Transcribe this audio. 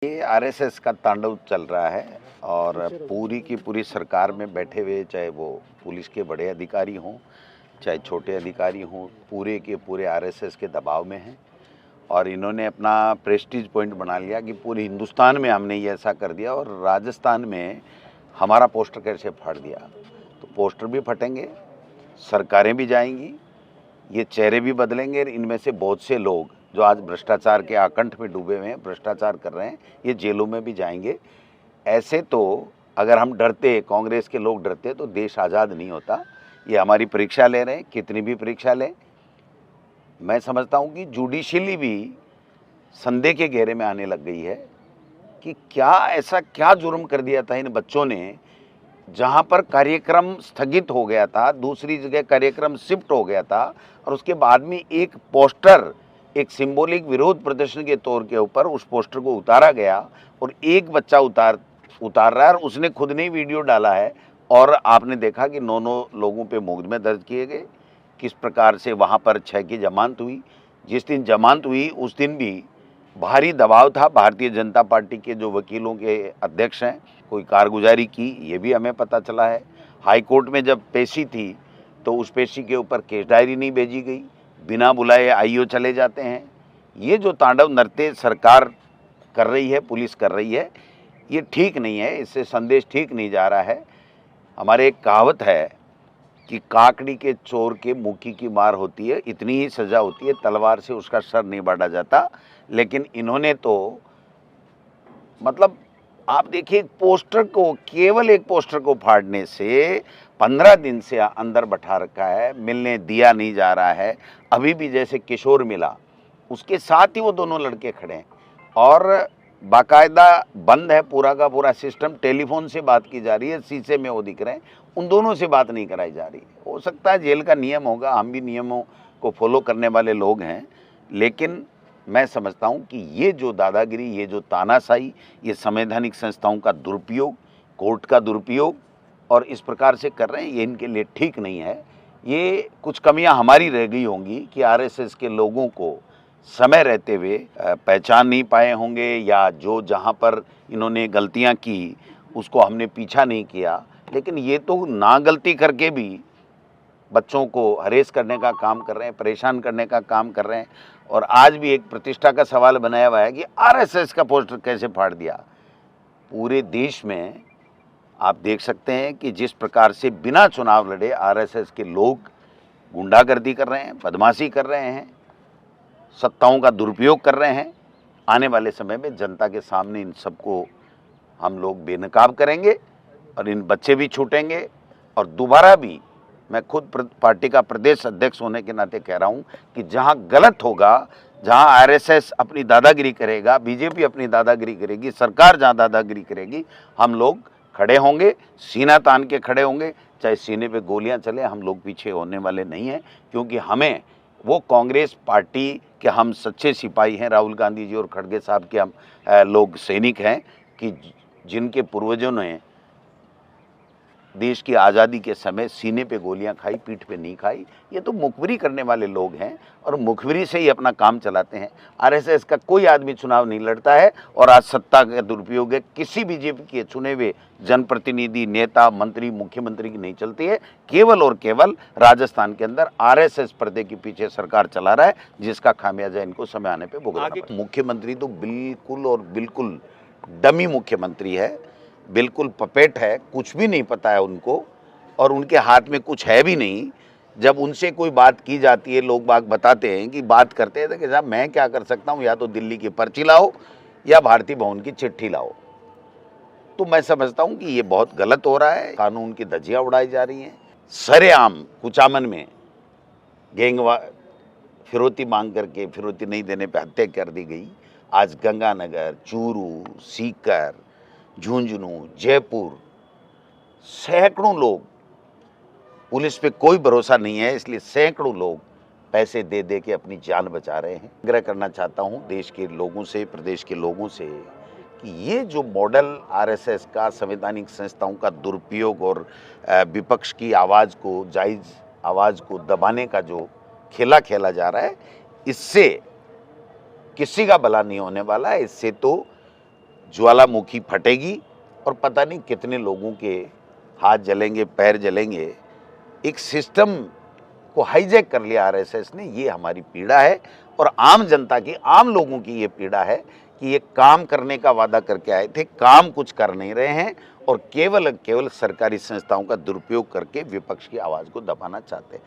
ये आरएसएस का तांडव चल रहा है और पूरी की पूरी सरकार में बैठे हुए, चाहे वो पुलिस के बड़े अधिकारी हों, चाहे छोटे अधिकारी हों, पूरे के पूरे आरएसएस के दबाव में हैं। और इन्होंने अपना प्रेस्टीज पॉइंट बना लिया कि पूरे हिंदुस्तान में हमने ये ऐसा कर दिया और राजस्थान में हमारा पोस्टर कैसे फाड़ दिया। तो पोस्टर भी फटेंगे, सरकारें भी जाएंगी, ये चेहरे भी बदलेंगे। इनमें से बहुत से लोग जो आज भ्रष्टाचार के आकंठ में डूबे हुए हैं, भ्रष्टाचार कर रहे हैं, ये जेलों में भी जाएंगे। ऐसे तो अगर हम डरते, कांग्रेस के लोग डरते, तो देश आज़ाद नहीं होता। ये हमारी परीक्षा ले रहे हैं, कितनी भी परीक्षा लें। मैं समझता हूँ कि जुडिशली भी संदेह के घेरे में आने लग गई है कि क्या जुर्म कर दिया था इन बच्चों ने, जहाँ पर कार्यक्रम स्थगित हो गया था, दूसरी जगह कार्यक्रम शिफ्ट हो गया था, और उसके बाद में एक पोस्टर, एक सिंबॉलिक विरोध प्रदर्शन के तौर के ऊपर उस पोस्टर को उतारा गया और एक बच्चा उतार रहा है और उसने खुद ने वीडियो डाला है। और आपने देखा कि 9 लोगों पे मुकदमे दर्ज किए गए, किस प्रकार से वहाँ पर 6 की जमानत हुई। जिस दिन जमानत हुई उस दिन भी भारी दबाव था भारतीय जनता पार्टी के जो वकीलों के अध्यक्ष हैं, कोई कारगुजारी की, ये भी हमें पता चला है। हाई कोर्ट में जब पेशी थी तो उस पेशी के ऊपर केस डायरी नहीं भेजी गई, बिना बुलाए आईओ चले जाते हैं। ये जो तांडव नृत्य सरकार कर रही है, पुलिस कर रही है, ये ठीक नहीं है, इससे संदेश ठीक नहीं जा रहा है। हमारे एक कहावत है कि काकड़ी के चोर के मुक्की की मार होती है, इतनी ही सज़ा होती है, तलवार से उसका सर नहीं बांटा जाता। लेकिन इन्होंने तो मतलब आप देखिए, पोस्टर को, केवल एक पोस्टर को फाड़ने से 15 दिन से अंदर बैठा रखा है, मिलने दिया नहीं जा रहा है। अभी भी जैसे किशोर मिला, उसके साथ ही वो दोनों लड़के खड़े हैं और बाकायदा बंद है पूरा का पूरा सिस्टम। टेलीफोन से बात की जा रही है, शीशे में वो दिख रहे हैं, उन दोनों से बात नहीं कराई जा रही। हो सकता है जेल का नियम होगा, हम भी नियमों को फॉलो करने वाले लोग हैं, लेकिन मैं समझता हूं कि ये जो दादागिरी, ये जो तानाशाही, ये संवैधानिक संस्थाओं का दुरुपयोग, कोर्ट का दुरुपयोग और इस प्रकार से कर रहे हैं, ये इनके लिए ठीक नहीं है। ये कुछ कमियां हमारी रह गई होंगी कि आरएसएस के लोगों को समय रहते हुए पहचान नहीं पाए होंगे, या जो जहां पर इन्होंने गलतियां की उसको हमने पीछा नहीं किया। लेकिन ये तो ना गलती करके भी बच्चों को हरेस करने का काम कर रहे हैं, परेशान करने का काम कर रहे हैं। और आज भी एक प्रतिष्ठा का सवाल बनाया हुआ है कि आरएसएस का पोस्टर कैसे फाड़ दिया। पूरे देश में आप देख सकते हैं कि जिस प्रकार से बिना चुनाव लड़े आरएसएस के लोग गुंडागर्दी कर रहे हैं, बदमाशी कर रहे हैं, सत्ताओं का दुरुपयोग कर रहे हैं। आने वाले समय में जनता के सामने इन सबको हम लोग बेनकाब करेंगे और इन बच्चे भी छूटेंगे। और दोबारा भी मैं खुद पार्टी का प्रदेश अध्यक्ष होने के नाते कह रहा हूं कि जहां गलत होगा, जहां आरएसएस अपनी दादागिरी करेगा, बीजेपी अपनी दादागिरी करेगी, सरकार जहां दादागिरी करेगी, हम लोग खड़े होंगे, सीना तान के खड़े होंगे। चाहे सीने पे गोलियां चले, हम लोग पीछे होने वाले नहीं हैं, क्योंकि हमें वो कांग्रेस पार्टी के हम सच्चे सिपाही हैं, राहुल गांधी जी और खड़गे साहब के हम लोग सैनिक हैं कि जिनके पूर्वजों ने देश की आज़ादी के समय सीने पे गोलियां खाई, पीठ पे नहीं खाई। ये तो मुखबिरी करने वाले लोग हैं और मुखबिरी से ही अपना काम चलाते हैं। आरएसएस का कोई आदमी चुनाव नहीं लड़ता है और आज सत्ता का दुरुपयोग है। किसी बीजेपी के चुने हुए जनप्रतिनिधि, नेता, मंत्री, मुख्यमंत्री की नहीं चलती है। केवल और केवल राजस्थान के अंदर आरएसएस पर्दे के पीछे सरकार चला रहा है, जिसका खामियाजा इनको समय आने पर भुगतना पड़ेगा। मुख्यमंत्री तो बिल्कुल और बिल्कुल डमी मुख्यमंत्री है, बिल्कुल पपेट है, कुछ भी नहीं पता है उनको और उनके हाथ में कुछ है भी नहीं। जब उनसे कोई बात की जाती है, लोग बाग बताते हैं कि बात करते हैं तो कि साहब मैं क्या कर सकता हूँ, या तो दिल्ली की पर्ची लाओ या भारतीय भवन की चिट्ठी लाओ। तो मैं समझता हूँ कि ये बहुत गलत हो रहा है, कानून की धज्जियाँ उड़ाई जा रही हैं। सरेआम कुचामन में गैंगवा फिरौती मांग करके, फिरौती नहीं देने पर हत्या कर दी गई। आज गंगानगर, चूरू, सीकर, झुंझुनू, जयपुर, सैकड़ों लोग, पुलिस पे कोई भरोसा नहीं है, इसलिए सैकड़ों लोग पैसे दे दे के अपनी जान बचा रहे हैं। आग्रह करना चाहता हूं देश के लोगों से, प्रदेश के लोगों से कि ये जो मॉडल आरएसएस का संवैधानिक संस्थाओं का दुरुपयोग और विपक्ष की आवाज़ को, जायज़ आवाज़ को दबाने का जो खेला खेला जा रहा है, इससे किसी का भला नहीं होने वाला है। इससे तो ज्वालामुखी फटेगी और पता नहीं कितने लोगों के हाथ जलेंगे, पैर जलेंगे। एक सिस्टम को हाईजैक कर लिया आरएसएस ने, ये हमारी पीड़ा है और आम जनता की, आम लोगों की ये पीड़ा है कि ये काम करने का वादा करके आए थे, काम कुछ कर नहीं रहे हैं और केवल सरकारी संस्थाओं का दुरुपयोग करके विपक्ष की आवाज़ को दबाना चाहते हैं।